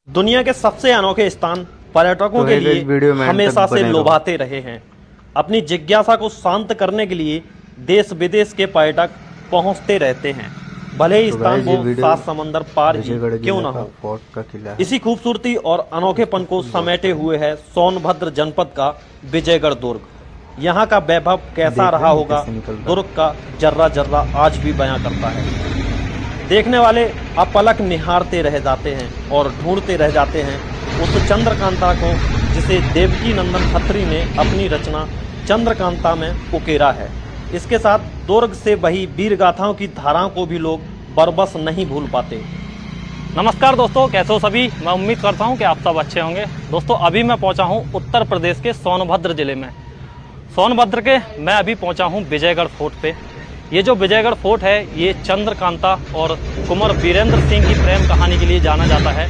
दुनिया के सबसे अनोखे स्थान पर्यटकों के लिए हमेशा से लुभाते रहे हैं। अपनी जिज्ञासा को शांत करने के लिए देश विदेश के पर्यटक पहुंचते रहते हैं, भले ही स्थान वो 7 समंदर पार ही क्यों न हो। इसी खूबसूरती और अनोखेपन को समेटे हुए है सोनभद्र जनपद का विजयगढ़ दुर्ग। यहाँ का वैभव कैसा रहा होगा, दुर्ग का जर्रा जर्रा आज भी बयां करता है। देखने वाले अपलक निहारते रह जाते हैं और ढूंढते रह जाते हैं उस चंद्रकांता को, जिसे देवकी नंदन खत्री ने अपनी रचना चंद्रकांता में उकेरा है। इसके साथ दुर्ग से बही वीर गाथाओं की धाराओं को भी लोग बरबस नहीं भूल पाते। नमस्कार दोस्तों, कैसे हो सभी। मैं उम्मीद करता हूं कि आप सब अच्छे होंगे। दोस्तों, अभी मैं पहुंचा हूं उत्तर प्रदेश के सोनभद्र जिले में। सोनभद्र के मैं अभी पहुंचा हूं विजयगढ़ फोर्ट पे। ये जो विजयगढ़ फोर्ट है, ये चंद्रकांता और कुंवर वीरेंद्र सिंह की प्रेम कहानी के लिए जाना जाता है।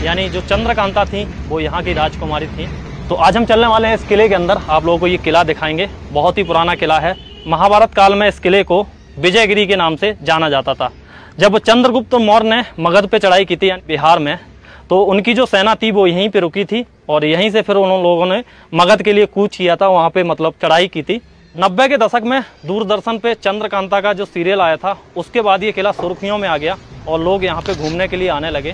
यानी जो चंद्रकांता थी वो यहाँ की राजकुमारी थी। तो आज हम चलने वाले हैं इस किले के अंदर, आप लोगों को ये किला दिखाएंगे। बहुत ही पुराना किला है। महाभारत काल में इस किले को विजयगिरी के नाम से जाना जाता था। जब चंद्रगुप्त मौर्य ने मगध पे चढ़ाई की थी बिहार में, तो उनकी जो सेना थी वो यहीं पे रुकी थी और यहीं से फिर उन लोगों ने मगध के लिए कूच किया था, वहाँ पे मतलब चढ़ाई की थी। 90 के दशक में दूरदर्शन पे चंद्रकांता का जो सीरियल आया था, उसके बाद ये किला सुर्खियों में आ गया और लोग यहाँ पे घूमने के लिए आने लगे।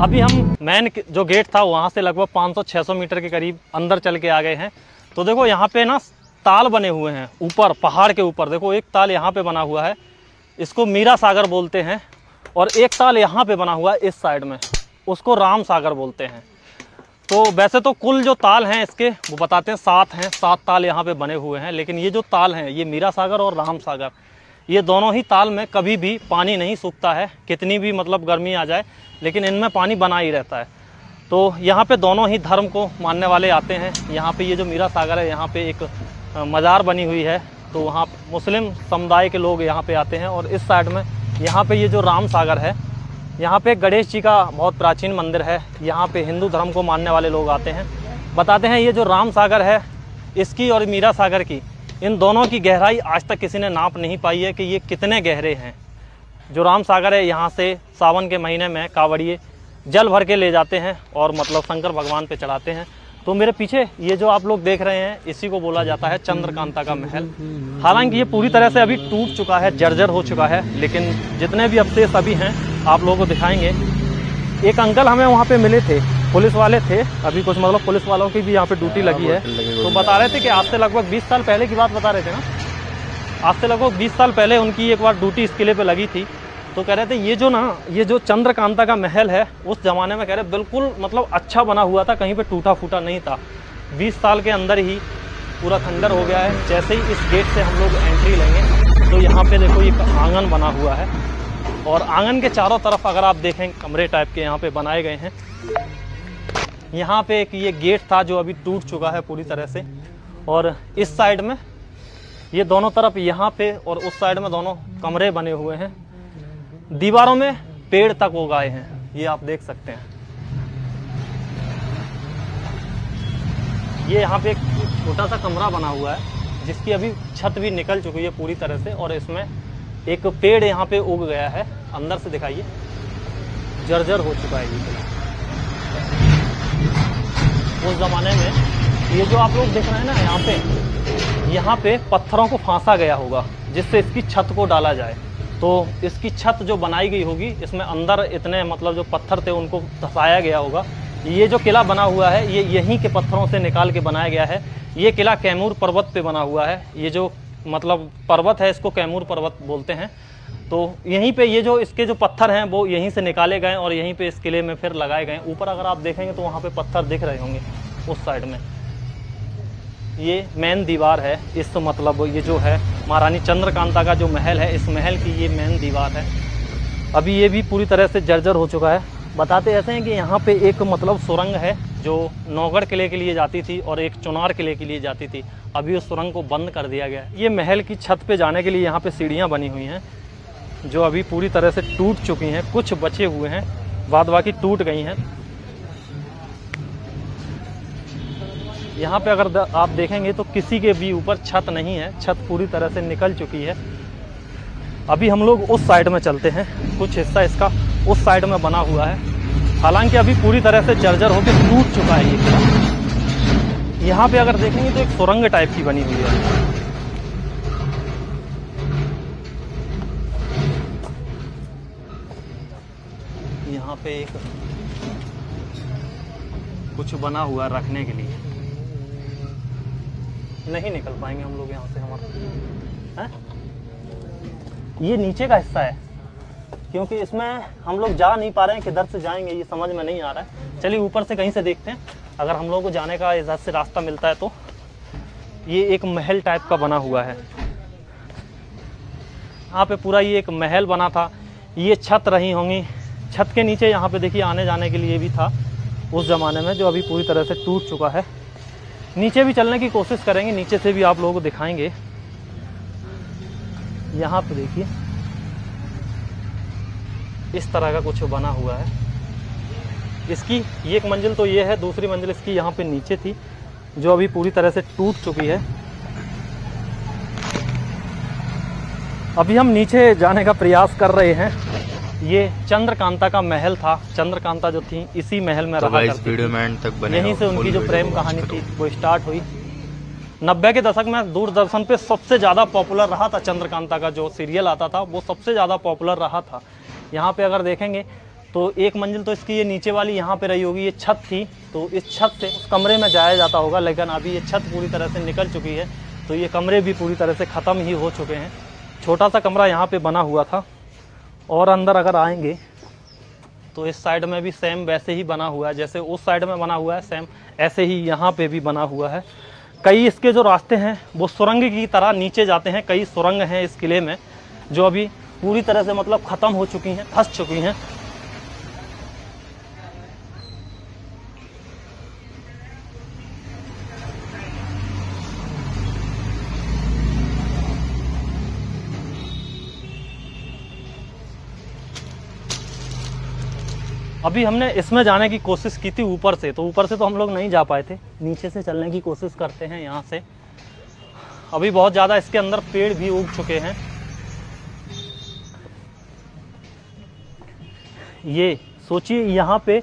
अभी हम मेन जो गेट था वहाँ से लगभग 500-600 मीटर के करीब अंदर चल के आ गए हैं। तो देखो यहाँ पे ना ताल बने हुए हैं ऊपर पहाड़ के ऊपर। देखो एक ताल यहाँ पे बना हुआ है, इसको मीरा सागर बोलते हैं, और एक ताल यहाँ पे बना हुआ है इस साइड में, उसको राम सागर बोलते हैं। तो वैसे तो कुल जो ताल हैं इसके वो बताते हैं 7 हैं, 7 ताल यहाँ पे बने हुए हैं। लेकिन ये जो ताल हैं, ये मीरा सागर और राम सागर, ये दोनों ही ताल में कभी भी पानी नहीं सूखता है, कितनी भी मतलब गर्मी आ जाए, लेकिन इनमें पानी बना ही रहता है। तो यहाँ पे दोनों ही धर्म को मानने वाले आते हैं। यहाँ पे ये जो मीरा सागर है, यहाँ पे एक मज़ार बनी हुई है, तो वहाँ मुस्लिम समुदाय के लोग यहाँ पे आते हैं। और इस साइड में यहाँ पे ये जो राम सागर है, यहाँ पे गणेश जी का बहुत प्राचीन मंदिर है। यहाँ पे हिंदू धर्म को मानने वाले लोग आते हैं। बताते हैं ये जो राम सागर है, इसकी और मीरा सागर की, इन दोनों की गहराई आज तक किसी ने नाप नहीं पाई है कि ये कितने गहरे हैं। जो राम सागर है, यहाँ से सावन के महीने में कांवड़िए जल भर के ले जाते हैं और मतलब शंकर भगवान पे चढ़ाते हैं। तो मेरे पीछे ये जो आप लोग देख रहे हैं, इसी को बोला जाता है चंद्रकांता का महल। हालांकि ये पूरी तरह से अभी टूट चुका है, जर्जर हो चुका है, लेकिन जितने भी अवशेष अभी हैं आप लोगों को दिखाएंगे। एक अंकल हमें वहाँ पे मिले थे, पुलिस वाले थे। अभी कुछ मतलब पुलिस वालों की भी यहाँ पे ड्यूटी लगी है। तो बता रहे थे कि आज से लगभग 20 साल पहले की बात बता रहे थे ना, आज से लगभग 20 साल पहले उनकी एक बार ड्यूटी इस किले पे लगी थी। तो कह रहे थे ये जो चंद्रकांता का महल है, उस ज़माने में कह रहे बिल्कुल मतलब अच्छा बना हुआ था, कहीं पे टूटा फूटा नहीं था। 20 साल के अंदर ही पूरा खंडर हो गया है। जैसे ही इस गेट से हम लोग एंट्री लेंगे तो यहाँ पे देखो एक आंगन बना हुआ है, और आंगन के चारों तरफ अगर आप देखें कमरे टाइप के यहाँ पे बनाए गए हैं। यहाँ पे एक ये गेट था जो अभी टूट चुका है पूरी तरह से, और इस साइड में ये दोनों तरफ यहाँ पे और उस साइड में दोनों कमरे बने हुए हैं। दीवारों में पेड़ तक उगाए हैं, ये आप देख सकते हैं। ये यहाँ पे एक छोटा सा कमरा बना हुआ है, जिसकी अभी छत भी निकल चुकी है पूरी तरह से, और इसमें एक पेड़ यहाँ पे उग गया है। अंदर से दिखाइए, जर्जर हो चुका है ये। उस जमाने में ये जो आप लोग देख रहे हैं ना, यहाँ पे पत्थरों को फांसा गया होगा जिससे इसकी छत को डाला जाए। तो इसकी छत जो बनाई गई होगी, इसमें अंदर इतने मतलब जो पत्थर थे उनको धसाया गया होगा। ये जो किला बना हुआ है, ये यहीं के पत्थरों से निकाल के बनाया गया है। ये किला कैमूर पर्वत पे बना हुआ है। ये जो मतलब पर्वत है, इसको कैमूर पर्वत बोलते हैं। तो यहीं पे ये जो इसके जो पत्थर हैं वो यहीं से निकाले गए और यहीं पे इस किले में फिर लगाए गए। ऊपर अगर आप देखेंगे तो वहाँ पे पत्थर दिख रहे होंगे उस साइड में। ये मेन दीवार है, इस मतलब ये जो है महारानी चंद्रकांता का जो महल है, इस महल की ये मेन दीवार है। अभी ये भी पूरी तरह से जर्जर हो चुका है। बताते ऐसे हैं कि यहाँ पे एक मतलब सुरंग है जो नौगढ़ किले के लिए जाती थी और एक चुनार किले के लिए जाती थी। अभी उस सुरंग को बंद कर दिया गया है। ये महल की छत पे जाने के लिए यहाँ पे सीढ़ियाँ बनी हुई हैं, जो अभी पूरी तरह से टूट चुकी हैं। कुछ बचे हुए हैं, बाद बाकी टूट गई हैं। यहाँ पे अगर आप देखेंगे तो किसी के भी ऊपर छत नहीं है, छत पूरी तरह से निकल चुकी है। अभी हम लोग उस साइड में चलते हैं, कुछ हिस्सा इसका उस साइड में बना हुआ है, हालांकि अभी पूरी तरह से जर्जर होकर टूट चुका है ये किला। यहाँ पे अगर देखेंगे तो एक सुरंग टाइप की बनी हुई है। यहाँ पे एक कुछ बना हुआ रखने के लिए, नहीं निकल पाएंगे हम लोग यहाँ से। हमारा ये नीचे का हिस्सा है, क्योंकि इसमें हम लोग जा नहीं पा रहे हैं, किधर से जाएंगे ये समझ में नहीं आ रहा है। चलिए ऊपर से कहीं से देखते हैं, अगर हम लोगों को जाने का इधर से रास्ता मिलता है तो। ये एक महल टाइप का बना हुआ है, यहाँ पे पूरा ये एक महल बना था। ये छत रही होंगी, छत के नीचे यहाँ पे देखिए आने जाने के लिए भी था उस ज़माने में, जो अभी पूरी तरह से टूट चुका है। नीचे भी चलने की कोशिश करेंगे, नीचे से भी आप लोगों को दिखाएंगे। यहाँ पे देखिए इस तरह का कुछ बना हुआ है। इसकी ये एक मंजिल तो ये है, दूसरी मंजिल इसकी यहाँ पे नीचे थी, जो अभी पूरी तरह से टूट चुकी है। अभी हम नीचे जाने का प्रयास कर रहे हैं। ये चंद्रकांता का महल था, चंद्रकांता जो थी इसी महल में रहा करती थी। यहीं से उनकी जो प्रेम कहानी थी वो स्टार्ट हुई। 90 के दशक में दूरदर्शन पे सबसे ज़्यादा पॉपुलर रहा था चंद्रकांता का जो सीरियल आता था, वो सबसे ज़्यादा पॉपुलर रहा था। यहाँ पे अगर देखेंगे तो एक मंजिल तो इसकी ये नीचे वाली यहाँ पे रही होगी, ये छत थी, तो इस छत से उस कमरे में जाया जाता होगा, लेकिन अभी ये छत पूरी तरह से निकल चुकी है, तो ये कमरे भी पूरी तरह से ख़त्म ही हो चुके हैं। छोटा सा कमरा यहाँ पे बना हुआ था, और अंदर अगर आएंगे तो इस साइड में भी सेम वैसे ही बना हुआ है, जैसे उस साइड में बना हुआ है सेम ऐसे ही यहाँ पे भी बना हुआ है। कई इसके जो रास्ते हैं वो सुरंग की तरह नीचे जाते हैं, कई सुरंग हैं इस किले में जो अभी पूरी तरह से मतलब ख़त्म हो चुकी हैं, फंस चुकी हैं। अभी हमने इसमें जाने की कोशिश की थी ऊपर से, तो ऊपर से तो हम लोग नहीं जा पाए थे, नीचे से चलने की कोशिश करते हैं यहाँ से। अभी बहुत ज़्यादा इसके अंदर पेड़ भी उग चुके हैं। ये सोचिए यहाँ पे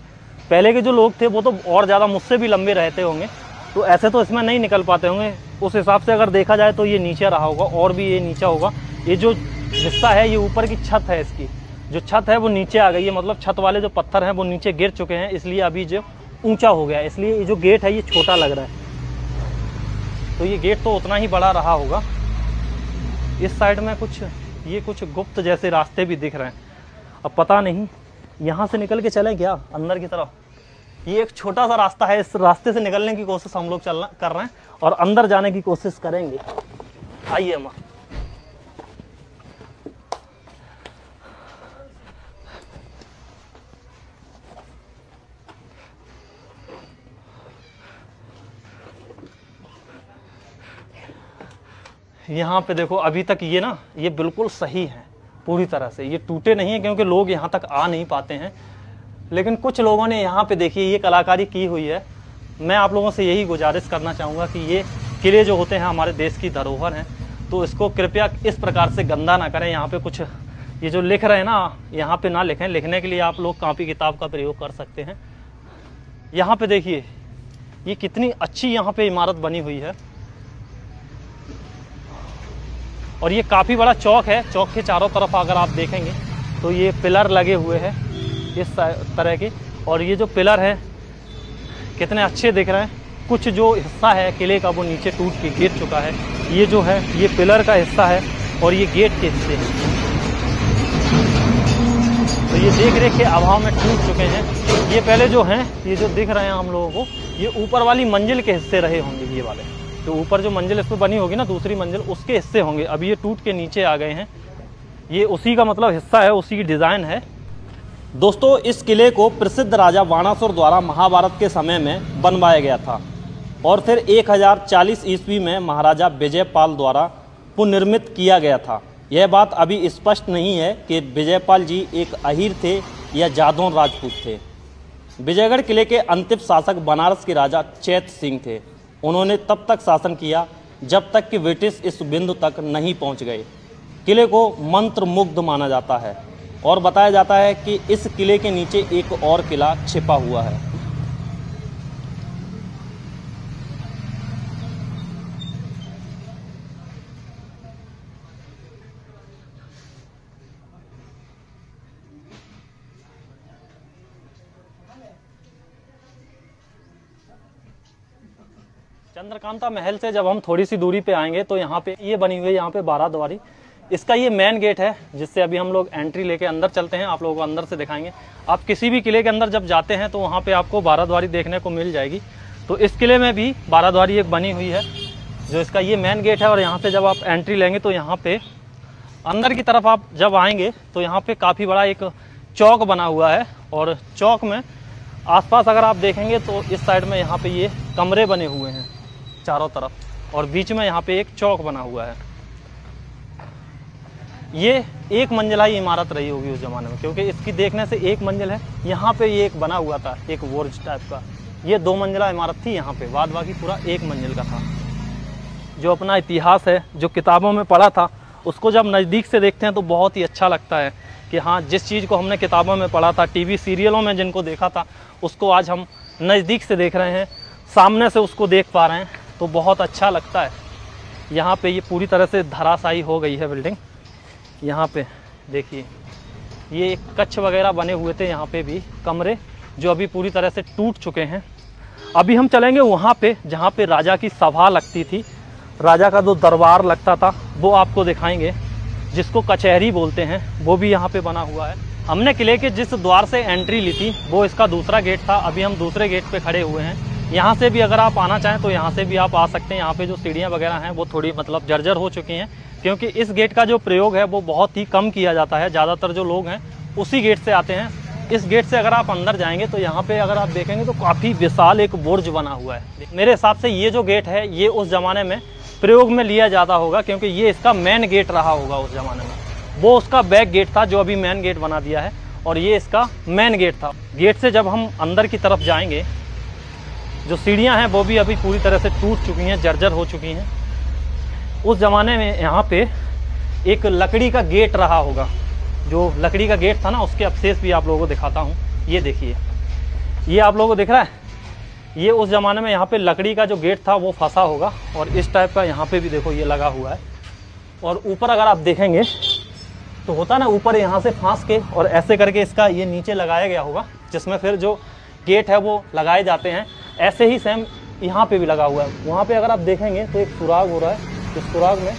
पहले के जो लोग थे वो तो और ज़्यादा मुझसे भी लंबे रहते होंगे, तो ऐसे तो इसमें नहीं निकल पाते होंगे। उस हिसाब से अगर देखा जाए तो ये नीचे रहा होगा, और भी ये नीचा होगा। ये जो हिस्सा है ये ऊपर की छत है, इसकी जो छत है वो नीचे आ गई है, मतलब छत वाले जो पत्थर हैं वो नीचे गिर चुके हैं, इसलिए अभी जो ऊंचा हो गया है, इसलिए ये जो गेट है ये छोटा लग रहा है। तो ये गेट तो उतना ही बड़ा रहा होगा। इस साइड में कुछ गुप्त जैसे रास्ते भी दिख रहे हैं, अब पता नहीं यहाँ से निकल के चले क्या अंदर की तरफ। ये एक छोटा सा रास्ता है, इस रास्ते से निकलने की कोशिश हम लोग कर रहे हैं और अंदर जाने की कोशिश करेंगे। आइए अम्मा। यहाँ पे देखो अभी तक ये बिल्कुल सही है, पूरी तरह से ये टूटे नहीं है, क्योंकि लोग यहाँ तक आ नहीं पाते हैं। लेकिन कुछ लोगों ने यहाँ पे देखिए ये कलाकारी की हुई है। मैं आप लोगों से यही गुजारिश करना चाहूँगा कि ये किले जो होते हैं हमारे देश की धरोहर हैं, तो इसको कृपया इस प्रकार से गंदा ना करें। यहाँ पे कुछ ये जो लिख रहे हैं ना, यहाँ पे ना लिखें, लिखने के लिए आप लोग कॉपी किताब का प्रयोग कर सकते हैं। यहाँ पे देखिए ये कितनी अच्छी यहाँ पे इमारत बनी हुई है, और ये काफ़ी बड़ा चौक है। चौक के चारों तरफ अगर आप देखेंगे तो ये पिलर लगे हुए हैं इस तरह के, और ये जो पिलर है कितने अच्छे दिख रहे हैं। कुछ जो हिस्सा है किले का वो नीचे टूट के गिर चुका है। ये जो है ये पिलर का हिस्सा है और ये गेट के हिस्से हैं, तो ये देख रेख के अभाव में टूट चुके हैं। ये पहले जो हैं ये जो दिख रहे हैं हम लोगों को, ये ऊपर वाली मंजिल के हिस्से रहे होंगे। ये वाले तो ऊपर जो मंजिल इस पर बनी होगी ना, दूसरी मंजिल, उसके हिस्से होंगे। अभी ये टूट के नीचे आ गए हैं, ये उसी का मतलब हिस्सा है, उसी की डिज़ाइन है। दोस्तों इस किले को प्रसिद्ध राजा बाणासुर द्वारा महाभारत के समय में बनवाया गया था, और फिर 1040 ईस्वी में महाराजा विजयपाल द्वारा पुनर्निर्मित किया गया था। यह बात अभी स्पष्ट नहीं है कि विजयपाल जी एक अहीर थे या जादौन राजपूत थे। विजयगढ़ किले के अंतिम शासक बनारस के राजा चैत सिंह थे। उन्होंने तब तक शासन किया जब तक कि ब्रिटिश इस बिंदु तक नहीं पहुंच गए। किले को मंत्र मुग्ध माना जाता है और बताया जाता है कि इस किले के नीचे एक और किला छिपा हुआ है। चंद्रकांता महल से जब हम थोड़ी सी दूरी पे आएंगे तो यहाँ पे ये बनी हुई है, यहाँ पे 12 द्वारी। इसका ये मेन गेट है जिससे अभी हम लोग एंट्री लेके अंदर चलते हैं, आप लोगों को अंदर से दिखाएंगे। आप किसी भी किले के अंदर जब जाते हैं तो वहाँ पे आपको 12 द्वारी देखने को मिल जाएगी। तो इस किले में भी 12 द्वारी एक बनी हुई है जो इसका ये मेन गेट है। और यहाँ से जब आप एंट्री लेंगे तो यहाँ पे अंदर की तरफ आप जब आएंगे तो यहाँ पे काफ़ी बड़ा एक चौक बना हुआ है। और चौक में आसपास अगर आप देखेंगे तो इस साइड में यहाँ पे ये कमरे बने हुए हैं चारों तरफ, और बीच में यहाँ पे एक चौक बना हुआ है। ये एक मंजिला ही इमारत रही होगी उस ज़माने में, क्योंकि इसकी देखने से एक मंजिल है। यहाँ पे ये एक बना हुआ था एक वोर्ज टाइप का, ये 2 मंजिला इमारत थी यहाँ पे, बाद बाकी पूरा 1 मंजिल का था। जो अपना इतिहास है जो किताबों में पढ़ा था उसको जब नज़दीक से देखते हैं तो बहुत ही अच्छा लगता है कि हाँ, जिस चीज़ को हमने किताबों में पढ़ा था, टीवी सीरियलों में जिनको देखा था, उसको आज हम नज़दीक से देख रहे हैं, सामने से उसको देख पा रहे हैं, तो बहुत अच्छा लगता है। यहाँ पे ये पूरी तरह से धराशायी हो गई है बिल्डिंग। यहाँ पे देखिए ये कक्ष वगैरह बने हुए थे, यहाँ पे भी कमरे जो अभी पूरी तरह से टूट चुके हैं। अभी हम चलेंगे वहाँ पे जहाँ पे राजा की सभा लगती थी, राजा का जो दरबार लगता था वो आपको दिखाएंगे, जिसको कचहरी बोलते हैं, वो भी यहाँ पे बना हुआ है। हमने किले के जिस द्वार से एंट्री ली थी वो इसका दूसरा गेट था। अभी हम दूसरे गेट पे खड़े हुए हैं। यहाँ से भी अगर आप आना चाहें तो यहाँ से भी आप आ सकते हैं। यहाँ पे जो सीढ़ियाँ वगैरह हैं वो थोड़ी मतलब जर्जर हो चुकी हैं, क्योंकि इस गेट का जो प्रयोग है वो बहुत ही कम किया जाता है। ज़्यादातर जो लोग हैं उसी गेट से आते हैं। इस गेट से अगर आप अंदर जाएंगे तो यहाँ पे अगर आप देखेंगे तो काफ़ी विशाल एक बुर्ज बना हुआ है। मेरे हिसाब से ये जो गेट है ये उस ज़माने में प्रयोग में लिया जाता होगा, क्योंकि ये इसका मेन गेट रहा होगा उस ज़माने में। वो उसका बैक गेट था जो अभी मेन गेट बना दिया है, और ये इसका मेन गेट था। गेट से जब हम अंदर की तरफ जाएंगे, जो सीढ़ियाँ हैं वो भी अभी पूरी तरह से टूट चुकी हैं, जर्जर हो चुकी हैं। उस ज़माने में यहाँ पे एक लकड़ी का गेट रहा होगा, जो लकड़ी का गेट था ना, उसके अवशेष भी आप लोगों को दिखाता हूँ। ये देखिए, ये आप लोगों को दिख रहा है, ये उस ज़माने में यहाँ पे लकड़ी का जो गेट था वो फंसा होगा। और इस टाइप का यहाँ पे भी देखो ये लगा हुआ है। और ऊपर अगर आप देखेंगे तो होता ना, ऊपर यहाँ से फांस के और ऐसे करके इसका ये नीचे लगाया गया होगा, जिसमें फिर जो गेट है वो लगाए जाते हैं। ऐसे ही सेम यहाँ पे भी लगा हुआ है। वहाँ पे अगर आप देखेंगे तो एक सुराग हो रहा है, इस सुराग में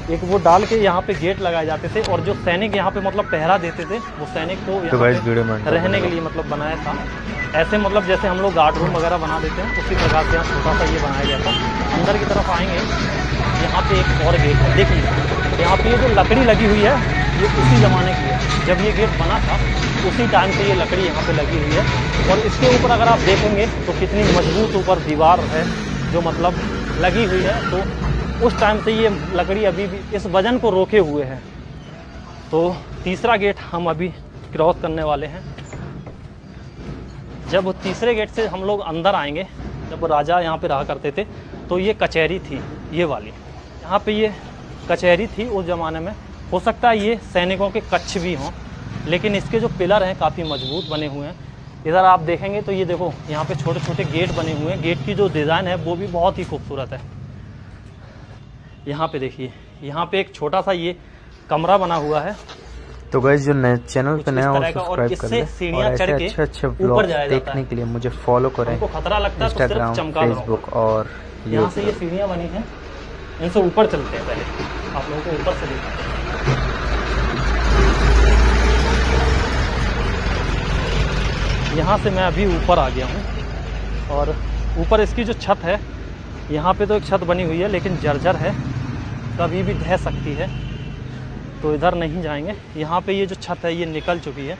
एक वो डाल के यहाँ पे गेट लगाए जाते थे। और जो सैनिक यहाँ पे मतलब पहरा देते थे, वो सैनिक को यहाँ पे रहने के लिए मतलब बनाया था। ऐसे मतलब जैसे हम लोग गार्ड रूम वगैरह बना देते हैं, उसी प्रकार से यहाँ छोटा सा ये बनाया गया था। अंदर की तरफ आएंगे, यहाँ पे एक और गेट है। देखिए यहाँ पे ये जो लकड़ी लगी हुई है ये उसी ज़माने की है। जब ये गेट बना था उसी टाइम से ये लकड़ी यहाँ पे लगी हुई है। और इसके ऊपर अगर आप देखेंगे तो कितनी मजबूत ऊपर दीवार है जो मतलब लगी हुई है। तो उस टाइम से ये लकड़ी अभी भी इस वजन को रोके हुए है। तो तीसरा गेट हम अभी क्रॉस करने वाले हैं। जब तीसरे गेट से हम लोग अंदर आएंगे, जब राजा यहाँ पे रहा करते थे तो ये कचहरी थी, ये वाली। यहाँ पे ये कचहरी थी उस ज़माने में। हो सकता है ये सैनिकों के कक्ष भी हों, लेकिन इसके जो पिलर हैं काफ़ी मजबूत बने हुए हैं। इधर आप देखेंगे तो ये देखो यहाँ पे छोटे छोटे गेट बने हुए हैं। गेट की जो डिज़ाइन है वो भी बहुत ही खूबसूरत है। यहाँ पे देखिए, यहाँ पे एक छोटा सा ये कमरा बना हुआ है। तो गाइस जो नए चैनल पे नया हो सब्सक्राइब कर ले, सीढ़ियाँ चढ़ के अच्छे ब्लॉग देखने के लिए मुझे फॉलो करें। खतरा लगता है इंस्टाग्राम, फेसबुक और यहाँ से ये सीढ़ियाँ बनी हैं, इनसे ऊपर चलते हैं। पहले आप लोगों को ऊपर से दिखाते हैं। यहाँ से मैं अभी ऊपर आ गया हूँ, और ऊपर इसकी जो छत है, यहाँ पे तो एक छत बनी हुई है लेकिन जर्जर है, कभी भी ढह सकती है, तो इधर नहीं जाएंगे। यहाँ पे ये जो छत है ये निकल चुकी है।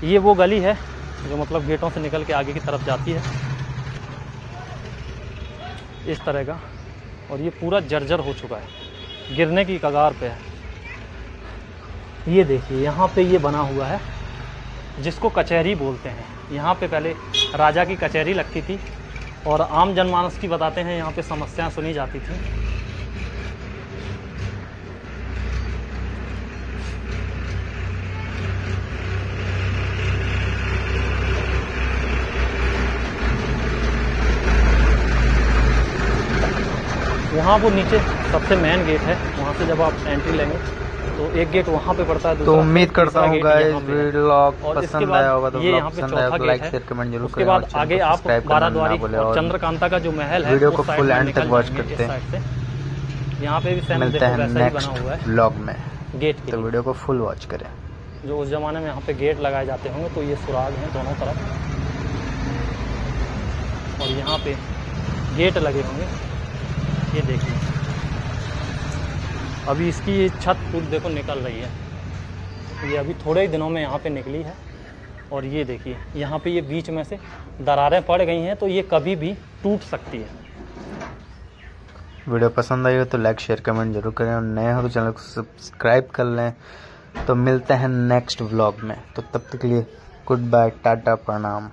ये वो गली है जो मतलब गेटों से निकल के आगे की तरफ जाती है, इस तरह का। और ये पूरा जर्जर हो चुका है, गिरने की कगार पे है। ये देखिए यहाँ पे ये बना हुआ है जिसको कचहरी बोलते हैं। यहाँ पे पहले राजा की कचहरी लगती थी और आम जनमानस की बताते हैं यहाँ पे समस्याएं सुनी जाती थी। वहाँ वो नीचे सबसे मेन गेट है, वहाँ से जब आप एंट्री लेंगे तो एक गेट वहाँ पे पड़ता है। तो उम्मीद करता हूँ गाइस व्लॉग पसंद आया होगा, तो ये व्लॉग यहाँ पे पसंद आया तो लाइक शेयर कमेंट जरूर करें। उसके बाद आगे आप बाराद्वारी और चंद्रकांता का जो महल है वीडियो को फुल एंड तक वॉच करते हैं। यहाँ पे भी सेम मिलते हैं वैसा ही बना नेक्स्ट हुआ है व्लॉग में, गेट के तो वीडियो को फुल वॉच करें। जो उस जमाने में यहाँ पे गेट लगाए जाते होंगे, तो ये सुराग हैं दोनों तरफ, और यहाँ पे गेट लगे होंगे। ये देखिए अभी इसकी ये छत पूरी देखो निकल रही है, ये अभी थोड़े ही दिनों में यहाँ पे निकली है। और ये देखिए यहाँ पे ये बीच में से दरारें पड़ गई हैं, तो ये कभी भी टूट सकती है। वीडियो पसंद आई हो तो लाइक शेयर कमेंट जरूर करें, और नए हो तो चैनल को सब्सक्राइब कर लें। तो मिलते हैं नेक्स्ट व्लॉग में, तो तब तक के लिए गुड बाय, टाटा, प्रणाम।